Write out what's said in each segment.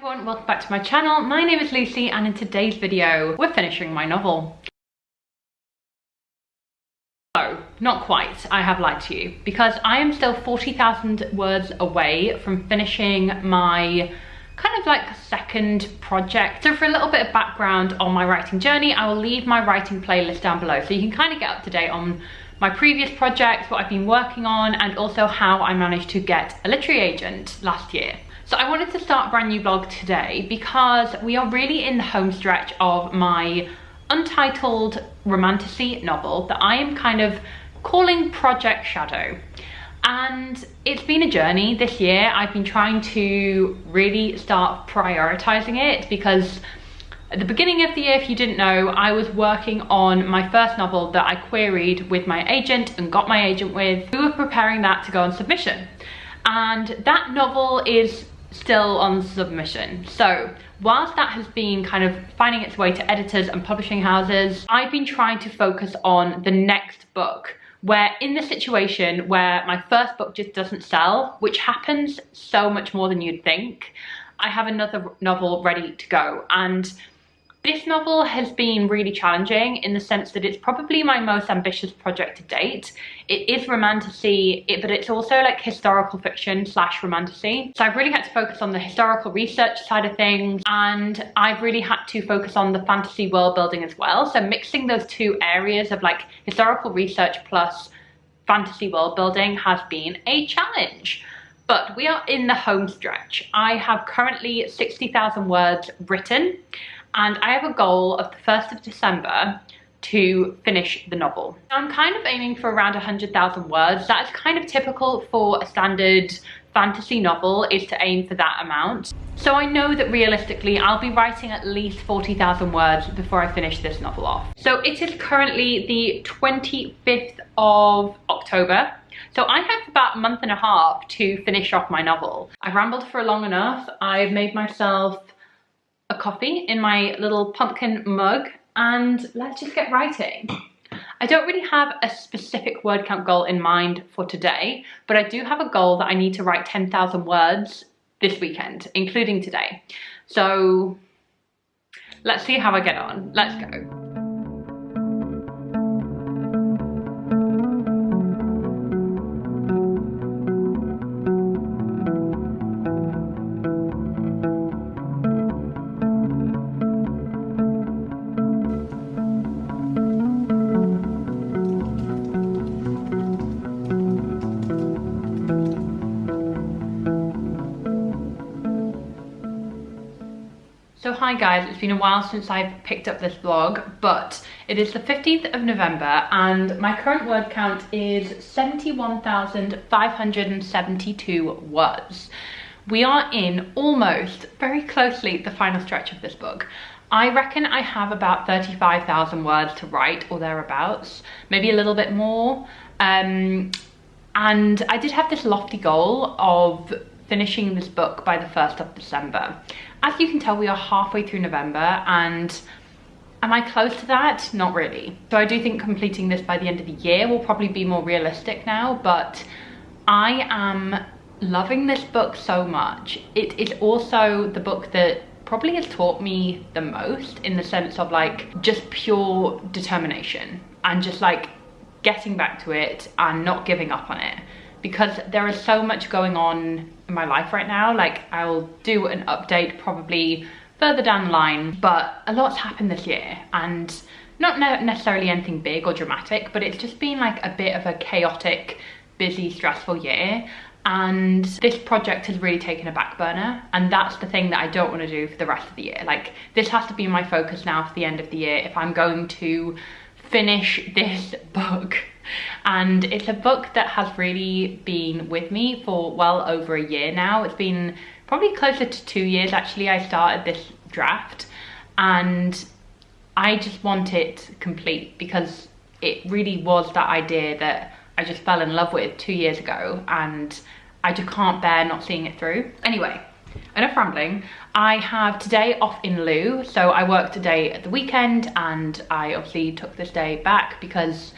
everyone, welcome back to my channel. My name is Lucy and in today's video we're finishing my novel. So, not quite, I have lied to you, because I am still 40,000 words away from finishing my kind of like second project. So for a little bit of background on my writing journey, I will leave my writing playlist down below so you can kind of get up to date on my previous projects, what I've been working on, and also how I managed to get a literary agent last year. So I wanted to start a brand new vlog today because we are really in the home stretch of my untitled romantasy novel that I am kind of calling Project Shadow. And it's been a journey this year. I've been trying to really start prioritizing it because at the beginning of the year, if you didn't know, I was working on my first novel that I queried with my agent and got my agent with. We were preparing that to go on submission. And that novel is still on submission. So whilst that has been kind of finding its way to editors and publishing houses, I've been trying to focus on the next book, where in the situation where my first book just doesn't sell, which happens so much more than you'd think, I have another novel ready to go. And this novel has been really challenging in the sense that it's probably my most ambitious project to date. It is romantasy, but it's also like historical fiction slash romantasy. So I've really had to focus on the historical research side of things, and I've really had to focus on the fantasy world building as well. So mixing those two areas of like historical research plus fantasy world building has been a challenge. But we are in the home stretch. I have currently 60,000 words written, and I have a goal of the 1st of December to finish the novel. I'm kind of aiming for around 100,000 words. That's kind of typical for a standard fantasy novel, is to aim for that amount. So I know that realistically I'll be writing at least 40,000 words before I finish this novel off. So it is currently the 25th of October. So I have about a month and a half to finish off my novel. I've rambled for long enough. I've made myself a coffee in my little pumpkin mug, and let's just get writing. I don't really have a specific word count goal in mind for today, but I do have a goal that I need to write 10,000 words this weekend, including today. So let's see how I get on. Let's go. So hi guys, it's been a while since I've picked up this vlog, but it is the 15th of November and my current word count is 71,572 words. We are in almost, very closely, the final stretch of this book. I reckon I have about 35,000 words to write or thereabouts, maybe a little bit more. And I did have this lofty goal of finishing this book by the 1st of December. As you can tell, we are halfway through November, and am I close to that? Not really. So I do think completing this by the end of the year will probably be more realistic now, but I am loving this book so much. It is also the book that probably has taught me the most, in the sense of like just pure determination and just like getting back to it and not giving up on it. Because there is so much going on in my life right now. Like, I'll do an update probably further down the line, but a lot's happened this year, and not necessarily anything big or dramatic, but it's just been like a bit of a chaotic, busy, stressful year. And this project has really taken a back burner, and that's the thing that I don't want to do for the rest of the year. Like, this has to be my focus now for the end of the year if I'm going to finish this book. And it's a book that has really been with me for well over a year now. It's been probably closer to 2 years actually. I started this draft and I just want it complete because it really was that idea that I just fell in love with 2 years ago, and I just can't bear not seeing it through. Anyway, enough rambling. I have today off in lieu, so I worked today at the weekend, and I obviously took this day back because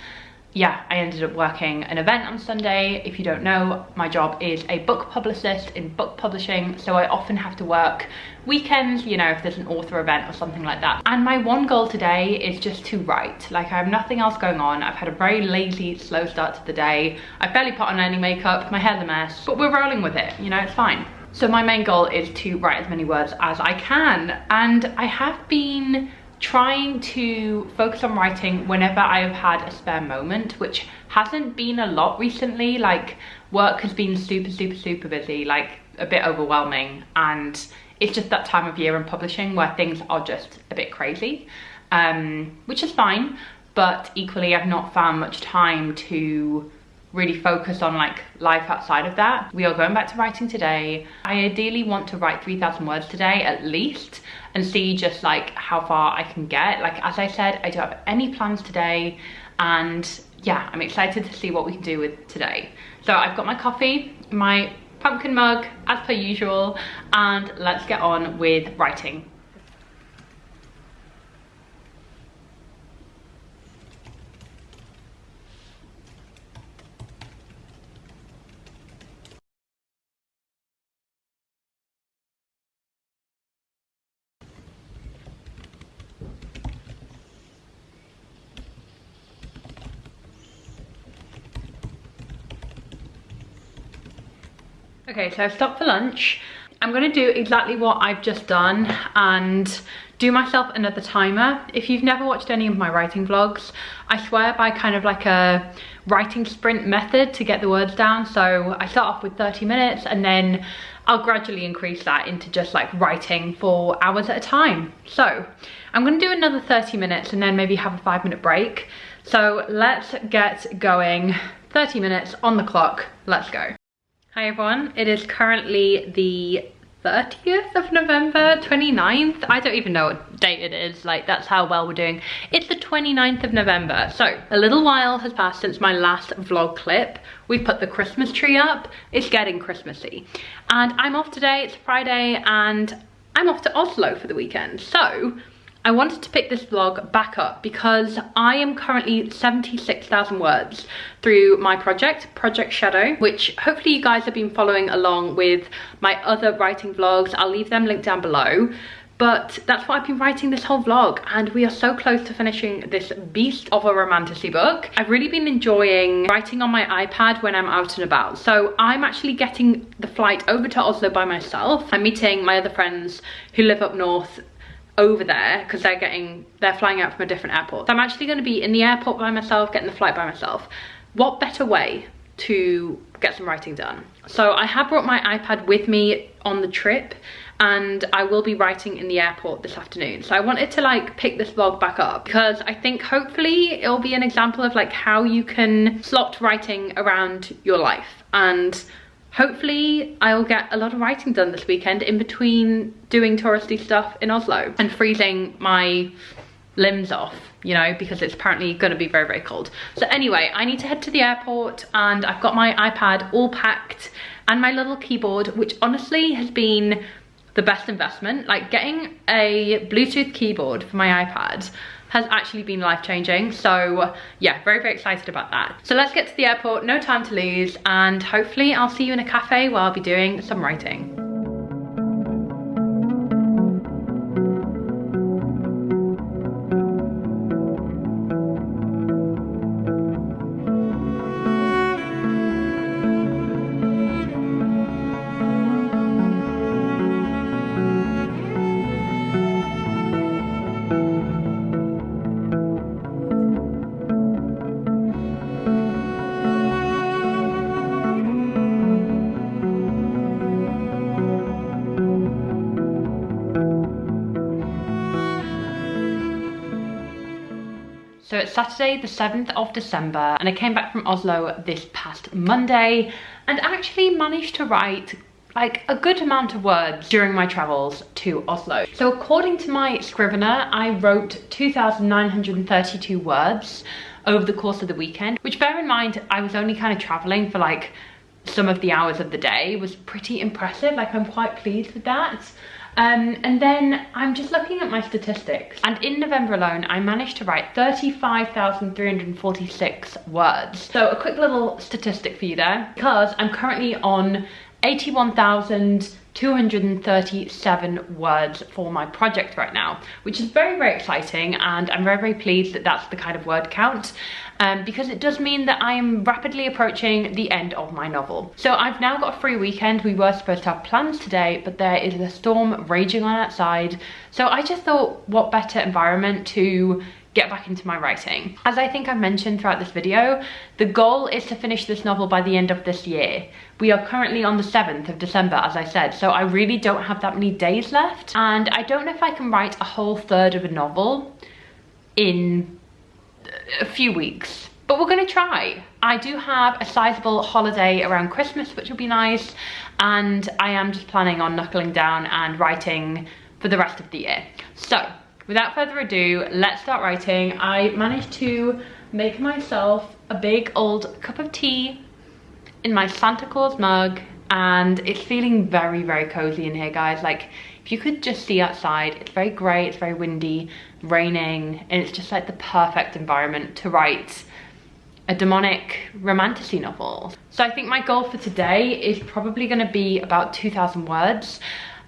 yeah, I ended up working an event on Sunday. If you don't know, my job is a book publicist in book publishing, so I often have to work weekends, you know, if there's an author event or something like that. And my one goal today is just to write. Like, I have nothing else going on. I've had a very lazy, slow start to the day. I barely put on any makeup, my hair's a mess, but we're rolling with it, you know, it's fine. So my main goal is to write as many words as I can, and I have been trying to focus on writing whenever I have had a spare moment, which hasn't been a lot recently. Like, work has been super busy, like a bit overwhelming, and it's just that time of year in publishing where things are just a bit crazy, which is fine, but equally I've not found much time to really focus on like life outside of that. We are going back to writing today. I ideally want to write 3,000 words today at least, and see just like how far I can get. Like, as I said, I don't have any plans today, and yeah, I'm excited to see what we can do with today. So I've got my coffee, my pumpkin mug as per usual, and let's get on with writing. Okay, so I've stopped for lunch. I'm gonna do exactly what I've just done and do myself another timer. If you've never watched any of my writing vlogs, I swear by kind of like a writing sprint method to get the words down. So I start off with 30 minutes and then I'll gradually increase that into just like writing for hours at a time. So I'm gonna do another 30 minutes and then maybe have a 5-minute break. So let's get going. 30 minutes on the clock, let's go. Hi everyone, it is currently the 30th of November, 29th. I don't even know what date it is, like that's how well we're doing. It's the 29th of November. So a little while has passed since my last vlog clip. We've put the Christmas tree up. It's getting Christmassy. And I'm off today, it's Friday, and I'm off to Oslo for the weekend. So I wanted to pick this vlog back up because I am currently 76,000 words through my Project Shadow, which hopefully you guys have been following along with my other writing vlogs. I'll leave them linked down below. But that's what I've been writing this whole vlog, and we are so close to finishing this beast of a romantasy book. I've really been enjoying writing on my iPad when I'm out and about. So I'm actually getting the flight over to Oslo by myself. I'm meeting my other friends who live up north over there because they're flying out from a different airport. So I'm actually going to be in the airport by myself, getting the flight by myself. What better way to get some writing done? So I have brought my iPad with me on the trip, and I will be writing in the airport this afternoon. So I wanted to like pick this vlog back up because I think hopefully it'll be an example of like how you can slot writing around your life, and hopefully I'll get a lot of writing done this weekend in between doing touristy stuff in Oslo and freezing my limbs off, you know, because it's apparently going to be very cold. So anyway, I need to head to the airport, and I've got my iPad all packed and my little keyboard, which honestly has been the best investment. Like, getting a Bluetooth keyboard for my iPad has actually been life-changing. So yeah, very excited about that. So let's get to the airport, no time to lose, and hopefully I'll see you in a cafe where I'll be doing some writing. So it's Saturday the 7th of December and I came back from Oslo this past Monday and actually managed to write like a good amount of words during my travels to Oslo. So according to my Scrivener, I wrote 2,932 words over the course of the weekend, which, bear in mind, I was only kind of traveling for like some of the hours of the day. Was pretty impressive. Like, I'm quite pleased with that. And then I'm just looking at my statistics, and in November alone I managed to write 35,346 words. So a quick little statistic for you there, because I'm currently on 81,237 words for my project right now, which is very, very exciting, and I'm very, very pleased that that's the kind of word count, because it does mean that I am rapidly approaching the end of my novel. So I've now got a free weekend. We were supposed to have plans today, but there is a storm raging on outside, so I just thought, what better environment to get back into my writing. As I think I've mentioned throughout this video, the goal is to finish this novel by the end of this year. We are currently on the 7th of December, as I said, so I really don't have that many days left, and I don't know if I can write a whole third of a novel in a few weeks, but we're gonna try. I do have a sizable holiday around Christmas, which will be nice, and I am just planning on knuckling down and writing for the rest of the year. So without further ado, let's start writing. I managed to make myself a big old cup of tea in my Santa Claus mug, and it's feeling very, very cozy in here, guys. Like, if you could just see outside, it's very grey, it's very windy, raining, and it's just like the perfect environment to write a demonic romantasy novel. So I think my goal for today is probably going to be about 2,000 words.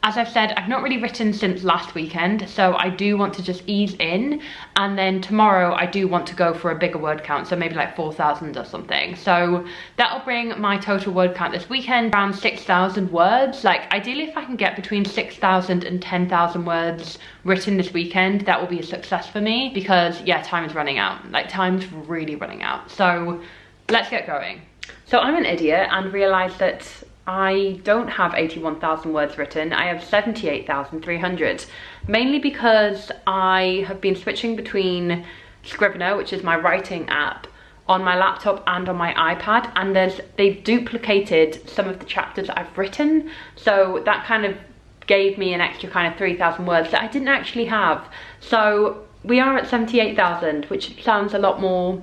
As I've said, I've not really written since last weekend, so I do want to just ease in, and then tomorrow I do want to go for a bigger word count, so maybe like 4,000 or something. So that'll bring my total word count this weekend around 6,000 words. Like, ideally, if I can get between 6,000 and 10,000 words written this weekend, that will be a success for me, because yeah, time is running out. Like, time's really running out. So let's get going. So I'm an idiot and realized that I don't have 81,000 words written. I have 78,300, mainly because I have been switching between Scrivener, which is my writing app, on my laptop and on my iPad, and they've duplicated some of the chapters that I've written, so that kind of gave me an extra kind of 3,000 words that I didn't actually have. So we are at 78,000, which sounds a lot more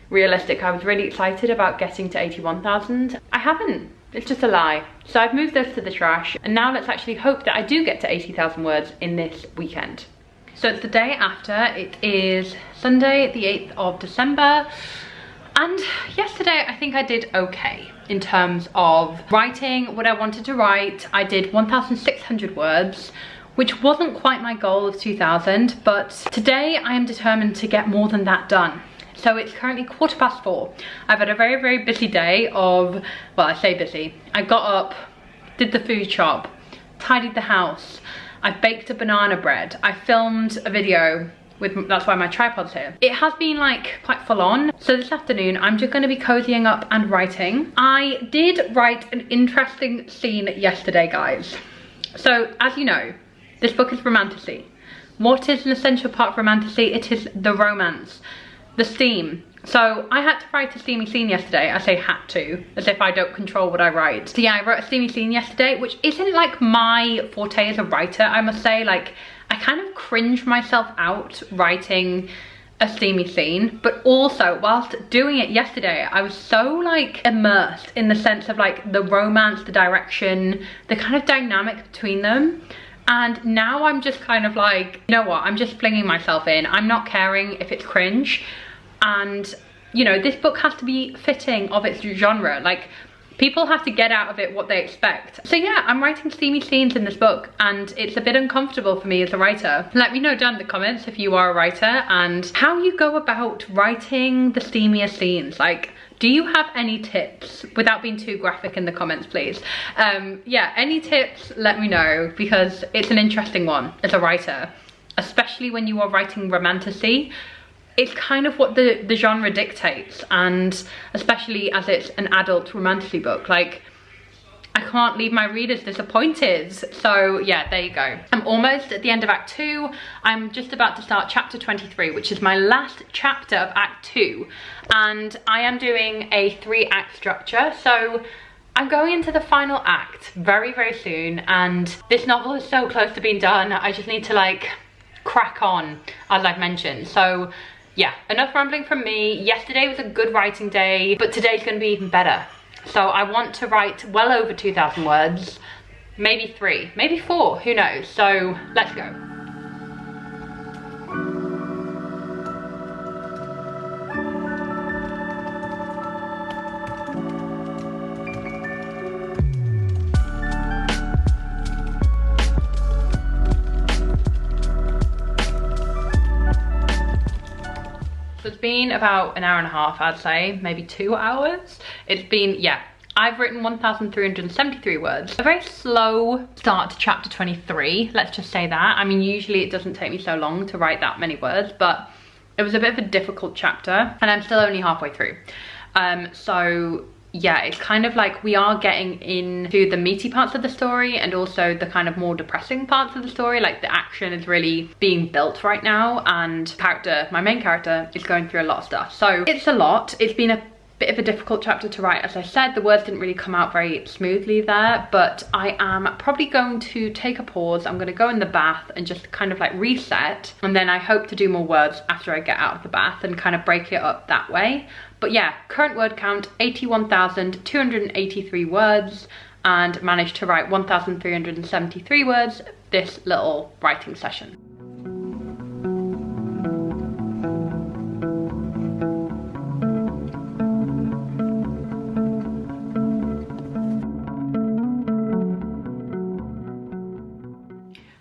realistic. I was really excited about getting to 81,000. I haven't. It's just a lie. So I've moved those to the trash, and now let's actually hope that I do get to 80,000 words in this weekend. So it's the day after. It is Sunday, the 8th of December, and yesterday I think I did okay in terms of writing what I wanted to write. I did 1,600 words, which wasn't quite my goal of 2,000, but today I am determined to get more than that done. So it's currently 4:15. I've had a very, very busy day of, well, I say busy. I got up, did the food shop, tidied the house. I baked a banana bread. I filmed a video with, that's why my tripod's here. It has been like quite full on. So this afternoon, I'm just gonna be cozying up and writing. I did write an interesting scene yesterday, guys. So as you know, this book is romantasy. What is an essential part of romantasy? It is the romance. The steam. So I had to write a steamy scene yesterday. I say had to, as if I don't control what I write. So yeah, I wrote a steamy scene yesterday, which isn't like my forte as a writer, I must say. Like, I kind of cringe myself out writing a steamy scene, but also whilst doing it yesterday, I was so like immersed in the sense of like the romance, the direction, the kind of dynamic between them. And now I'm just kind of like, you know what, I'm just flinging myself in. I'm not caring if it's cringe. And, you know, this book has to be fitting of its genre. Like, people have to get out of it what they expect. So yeah, I'm writing steamy scenes in this book, and it's a bit uncomfortable for me as a writer. Let me know down in the comments if you are a writer and how you go about writing the steamier scenes. Like, do you have any tips, without being too graphic in the comments, please? Yeah, any tips, let me know, because it's an interesting one as a writer, especially when you are writing romantasy. It's kind of what the genre dictates, and especially as it's an adult romantasy book. Like, I can't leave my readers disappointed. So yeah, there you go. I'm almost at the end of Act 2. I'm just about to start chapter 23, which is my last chapter of Act 2. And I am doing a 3-act structure. So I'm going into the final act very, very soon. And this novel is so close to being done. I just need to like crack on, as I've mentioned. So yeah, enough rambling from me. Yesterday was a good writing day, but today's gonna be even better. So I want to write well over 2,000 words maybe 3, maybe 4, who knows? So let's go. So it's been about an hour and a half, I'd say, maybe 2 hours. It's been, yeah, I've written 1,373 words. A very slow start to chapter 23, let's just say that. I mean, usually it doesn't take me so long to write that many words, but it was a bit of a difficult chapter and I'm still only halfway through. So yeah, it's kind of like we are getting into the meaty parts of the story and also the kind of more depressing parts of the story. Like the action is really being built right now and my main character is going through a lot of stuff. So it's a lot. It's been a bit of a difficult chapter to write. As I said, the words didn't really come out very smoothly there, but I am probably going to take a pause. I'm going to go in the bath and just kind of like reset, and then I hope to do more words after I get out of the bath and kind of break it up that way. But yeah, current word count 81,283 words, and managed to write 1,373 words this little writing session.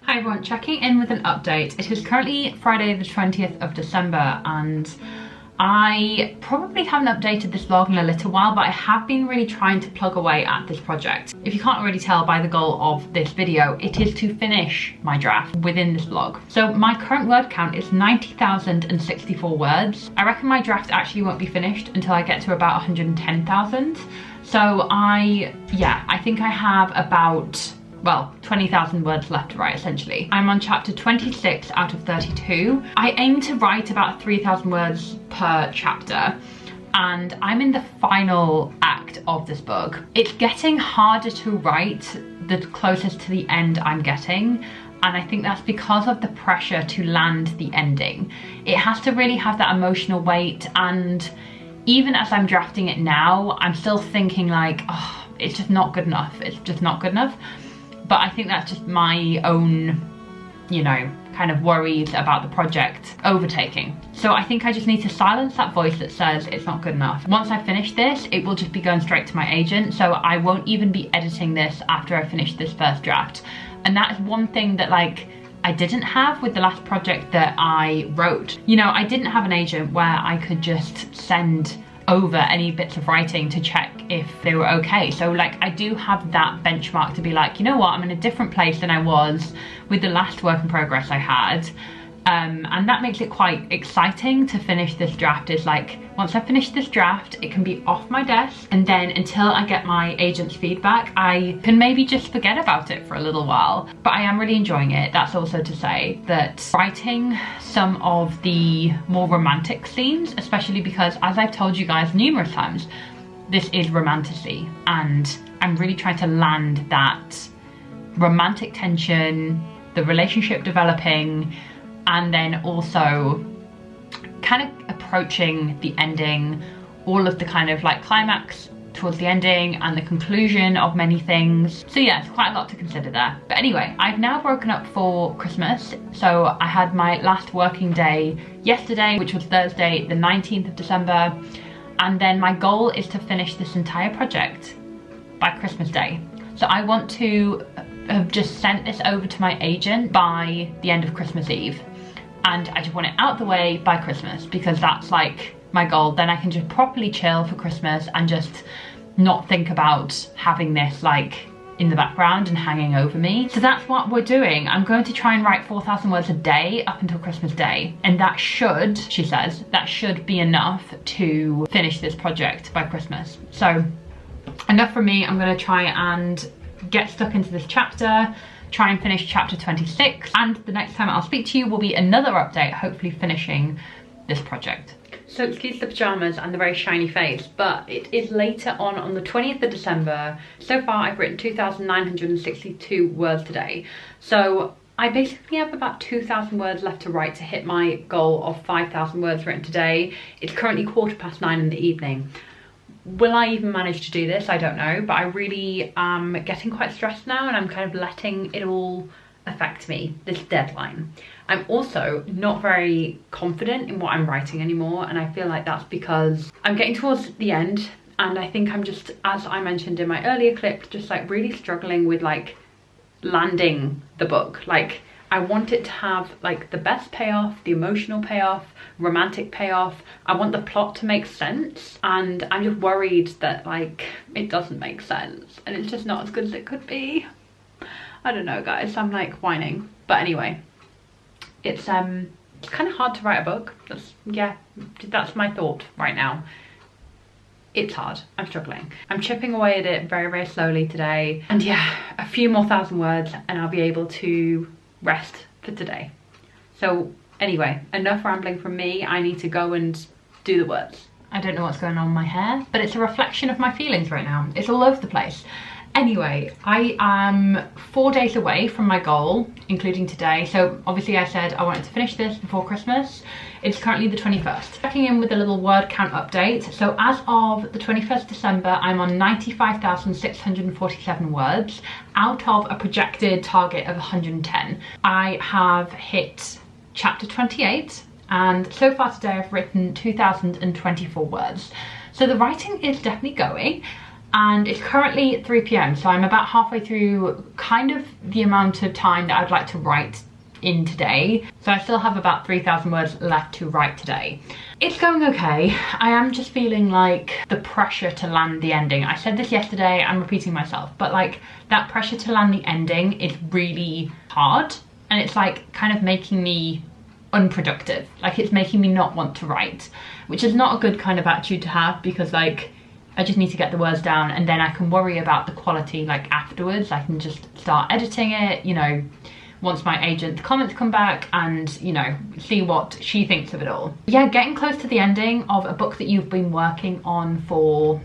Hi everyone, checking in with an update. It is currently Friday the 20th of December and I probably haven't updated this vlog in a little while, but I have been really trying to plug away at this project. If you can't already tell by the goal of this video, it is to finish my draft within this vlog. So my current word count is 90,064 words. I reckon my draft actually won't be finished until I get to about 110,000. So I think I have about, well, 20,000 words left to write essentially. I'm on chapter 26 out of 32. I aim to write about 3,000 words per chapter and I'm in the final act of this book. It's getting harder to write the closest to the end I'm getting, and I think that's because of the pressure to land the ending. It has to really have that emotional weight, and even as I'm drafting it now, I'm still thinking like, oh, it's just not good enough. It's just not good enough. But I think that's just my own, you know, kind of worries about the project overtaking. So I think I just need to silence that voice that says it's not good enough. Once I finish this, it will just be going straight to my agent. So I won't even be editing this after I finish this first draft. And that is one thing that like I didn't have with the last project that I wrote. You know, I didn't have an agent where I could just send over any bits of writing to check if they were okay. So like I do have that benchmark to be like, you know what, I'm in a different place than I was with the last work in progress I had. And that makes it quite exciting to finish this draft. Is like, once I finish this draft, it can be off my desk, and then until I get my agent's feedback, I can maybe just forget about it for a little while. But I am really enjoying it. That's also to say that writing some of the more romantic scenes, especially because, as I've told you guys numerous times, this is romantasy, and I'm really trying to land that romantic tension, the relationship developing, and then also kind of approaching the ending, all of the kind of like climax towards the ending and the conclusion of many things. So yeah, it's quite a lot to consider there. But anyway, I've now broken up for Christmas. So I had my last working day yesterday, which was Thursday, the 19th of December. And then my goal is to finish this entire project by Christmas Day. So I want to have just sent this over to my agent by the end of Christmas Eve. And I just want it out the way by Christmas, because that's like my goal. Then I can just properly chill for Christmas and just not think about having this like in the background and hanging over me. So that's what we're doing. I'm going to try and write 4,000 words a day up until Christmas Day. And that should, she says, that should be enough to finish this project by Christmas. So enough from me. I'm going to try and get stuck into this chapter, try and finish chapter 26, and the next time I'll speak to you will be another update, hopefully finishing this project. So excuse the pajamas and the very shiny face, but it is later on the 20th of December. So far I've written 2,962 words today. So I basically have about 2,000 words left to write to hit my goal of 5,000 words written today. It's currently 9:15 in the evening. Will I even manage to do this? I don't know, but I really am getting quite stressed now, and I'm kind of letting it all affect me, this deadline. I'm also not very confident in what I'm writing anymore, and I feel like that's because I'm getting towards the end, and I think I'm just, as I mentioned in my earlier clip, just like really struggling with like landing the book. Like, I want it to have like the best payoff, the emotional payoff, romantic payoff. I want the plot to make sense, and I'm just worried that like it doesn't make sense and it's just not as good as it could be. I don't know, guys, I'm like whining. But anyway, it's kind of hard to write a book. That's my thought right now. It's hard, I'm struggling. I'm chipping away at it very, very slowly today. And yeah, a few more 1,000 words and I'll be able to rest for today. So anyway, enough rambling from me. I need to go and do the words. I don't know what's going on with my hair, but it's a reflection of my feelings right now. It's all over the place. Anyway, I am 4 days away from my goal, including today. So obviously I said I wanted to finish this before Christmas. It's currently the 21st. Checking in with a little word count update. So as of the 21st December, I'm on 95,647 words out of a projected target of 110. I have hit chapter 28, and so far today I've written 2,024 words. So the writing is definitely going. And it's currently 3 p.m, so I'm about halfway through kind of the amount of time that I'd like to write in today. So I still have about 3,000 words left to write today. It's going okay. I am just feeling like the pressure to land the ending. I said this yesterday, I'm repeating myself, but like that pressure to land the ending is really hard, and it's like kind of making me unproductive. Like, it's making me not want to write, which is not a good kind of attitude to have, because like I just need to get the words down and then I can worry about the quality like afterwards. I can just start editing it, you know, once my agent's comments come back, and, you know, see what she thinks of it all. Yeah, getting close to the ending of a book that you've been working on for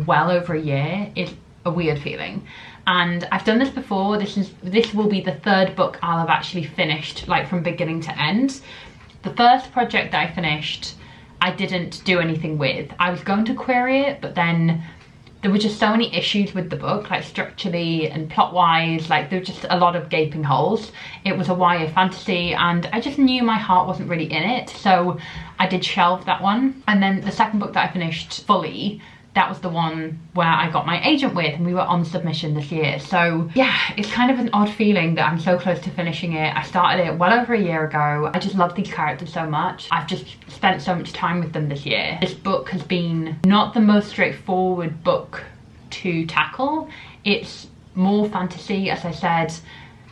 well over a year is a weird feeling. And I've done this before. This will be the third book I'll have actually finished, like from beginning to end. The first project that I finished, I didn't do anything with. I was going to query it, but then there were just so many issues with the book, like structurally and plot-wise. Like, there were just a lot of gaping holes. It was a YA fantasy, and I just knew my heart wasn't really in it, so I did shelve that one. And then the second book that I finished fully, that was the one where I got my agent with, and we were on submission this year. So yeah, it's kind of an odd feeling that I'm so close to finishing it. I started it well over a year ago. I just love these characters so much. I've just spent so much time with them this year. This book has been not the most straightforward book to tackle. It's more fantasy, as I said.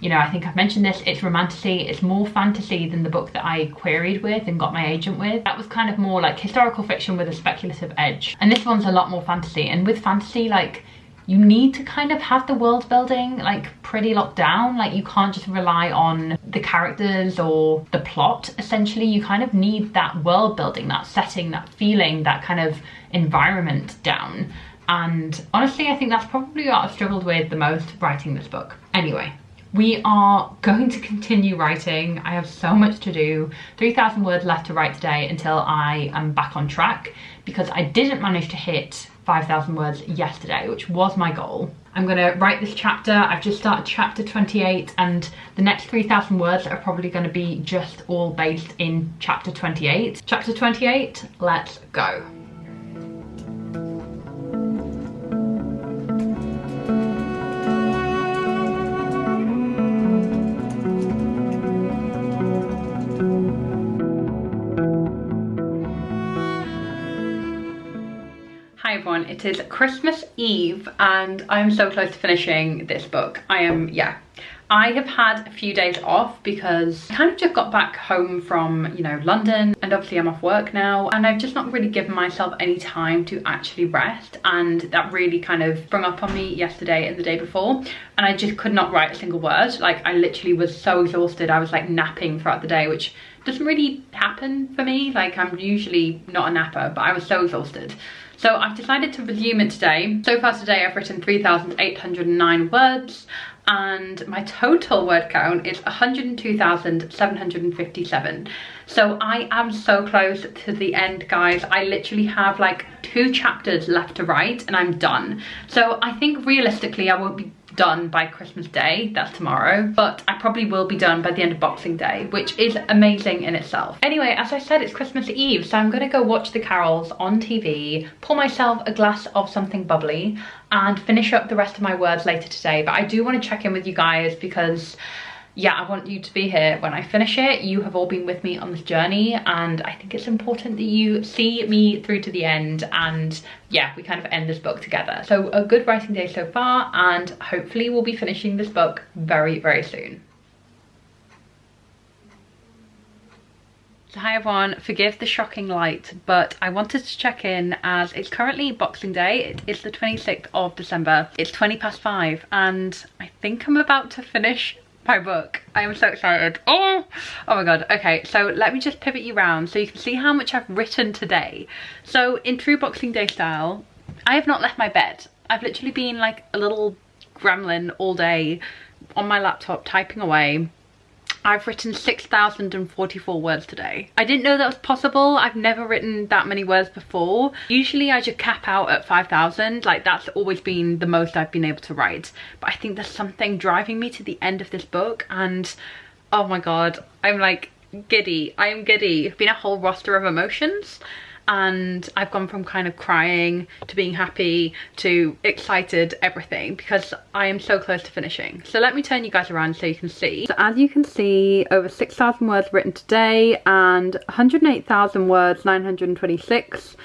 You know, I think I've mentioned this, it's romantasy. It's more fantasy than the book that I queried with and got my agent with. That was kind of more like historical fiction with a speculative edge. And this one's a lot more fantasy. And with fantasy, like, you need to kind of have the world building like pretty locked down. Like, you can't just rely on the characters or the plot. Essentially, you kind of need that world building, that setting, that feeling, that kind of environment down. And honestly, I think that's probably what I've struggled with the most writing this book. Anyway, we are going to continue writing. I have so much to do. 3,000 words left to write today until I am back on track, because I didn't manage to hit 5,000 words yesterday, which was my goal. I'm gonna write this chapter. I've just started chapter 28, and the next 3,000 words are probably gonna be just all based in chapter 28. Chapter 28, let's go. Hi everyone, it is Christmas Eve and I'm so close to finishing this book. I have had a few days off because I kind of just got back home from, you know, London, and obviously I'm off work now, and I've just not really given myself any time to actually rest, and that really kind of sprung up on me yesterday and the day before, and I just could not write a single word. Like, I literally was so exhausted. I was like napping throughout the day, which doesn't really happen for me. Like, I'm usually not a napper, but I was so exhausted. So I've decided to resume it today. So far today I've written 3,809 words, and my total word count is 102,757. So I am so close to the end, guys. I literally have like 2 chapters left to write and I'm done. So I think realistically I won't be done by Christmas Day, that's tomorrow, but I probably will be done by the end of Boxing Day, which is amazing in itself. Anyway, as I said, it's Christmas Eve, so I'm gonna go watch the carols on TV, pour myself a glass of something bubbly, and finish up the rest of my words later today. But I do want to check in with you guys because yeah, I want you to be here when I finish it. You have all been with me on this journey, and I think it's important that you see me through to the end, and yeah, we kind of end this book together. So a good writing day so far, and hopefully we'll be finishing this book very, very soon. So hi everyone, forgive the shocking light, but I wanted to check in as it's currently Boxing Day. It is the 26th of December. It's 5:20 and I think I'm about to finish my book. I am so excited. Oh my god. Okay, so let me just pivot you around so you can see how much I've written today. So in true Boxing Day style, I have not left my bed. I've literally been like a little gremlin all day on my laptop typing away. I've written 6,044 words today. I didn't know that was possible. I've never written that many words before. Usually I just cap out at 5,000. Like that's always been the most I've been able to write. But I think there's something driving me to the end of this book, and oh my god, I'm like giddy. I am giddy. It's been a whole roster of emotions. And I've gone from kind of crying to being happy to excited, everything, because I am so close to finishing. So let me turn you guys around so you can see. So as you can see, over 6,000 words written today and 108,000 words, 926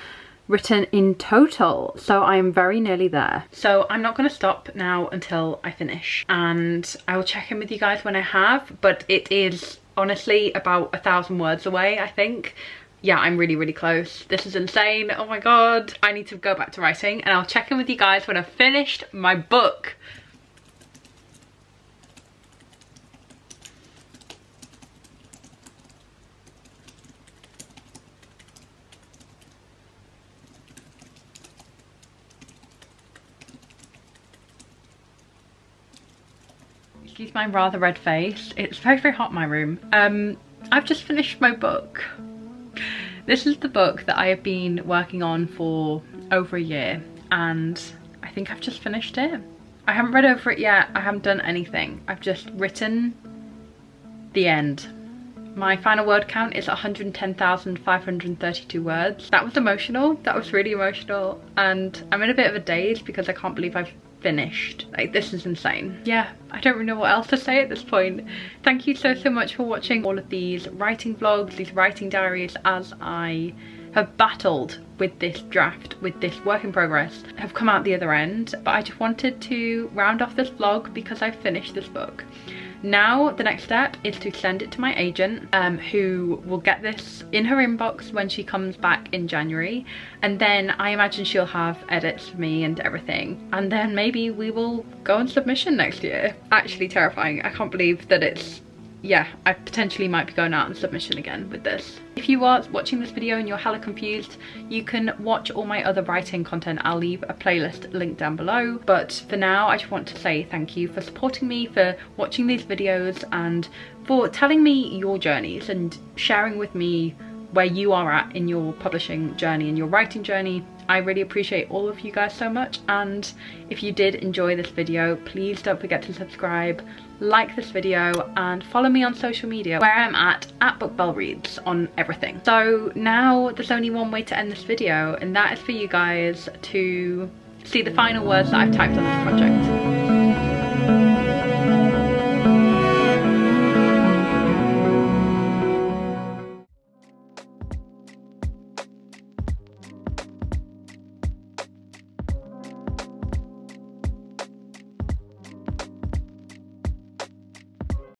written in total. So I am very nearly there. So I'm not going to stop now until I finish, and I will check in with you guys when I have, but it is honestly about 1,000 words away, I think. Yeah, I'm really, really close. This is insane. Oh my god. I need to go back to writing, and I'll check in with you guys when I've finished my book. Excuse my rather red face. It's very, very hot in my room. I've just finished my book. This is the book that I have been working on for over a year, and I think I've just finished it. I haven't read over it yet. I haven't done anything. I've just written the end. My final word count is 110,532 words. That was emotional. That was really emotional, and I'm in a bit of a daze because I can't believe I've finished. Like, this is insane. Yeah, I don't really know what else to say at this point. Thank you so much for watching all of these writing vlogs, these writing diaries, as I have battled with this draft, with this work in progress, have come out the other end. But I just wanted to round off this vlog because I finished this book. Now the next step is to send it to my agent, who will get this in her inbox when she comes back in January, and then I imagine she'll have edits for me and everything, and then maybe we will go on submission next year. Actually terrifying. I can't believe that it's, yeah, I potentially might be going out on submission again with this. If you are watching this video and you're hella confused, you can watch all my other writing content. I'll leave a playlist link down below. But for now, I just want to say thank you for supporting me, for watching these videos, and for telling me your journeys and sharing with me where you are at in your publishing journey and your writing journey. I really appreciate all of you guys so much, and if you did enjoy this video, please don't forget to subscribe, like this video, and follow me on social media where I'm at BookBellReads on everything. So now there's only one way to end this video, and that is for you guys to see the final words that I've typed on this project.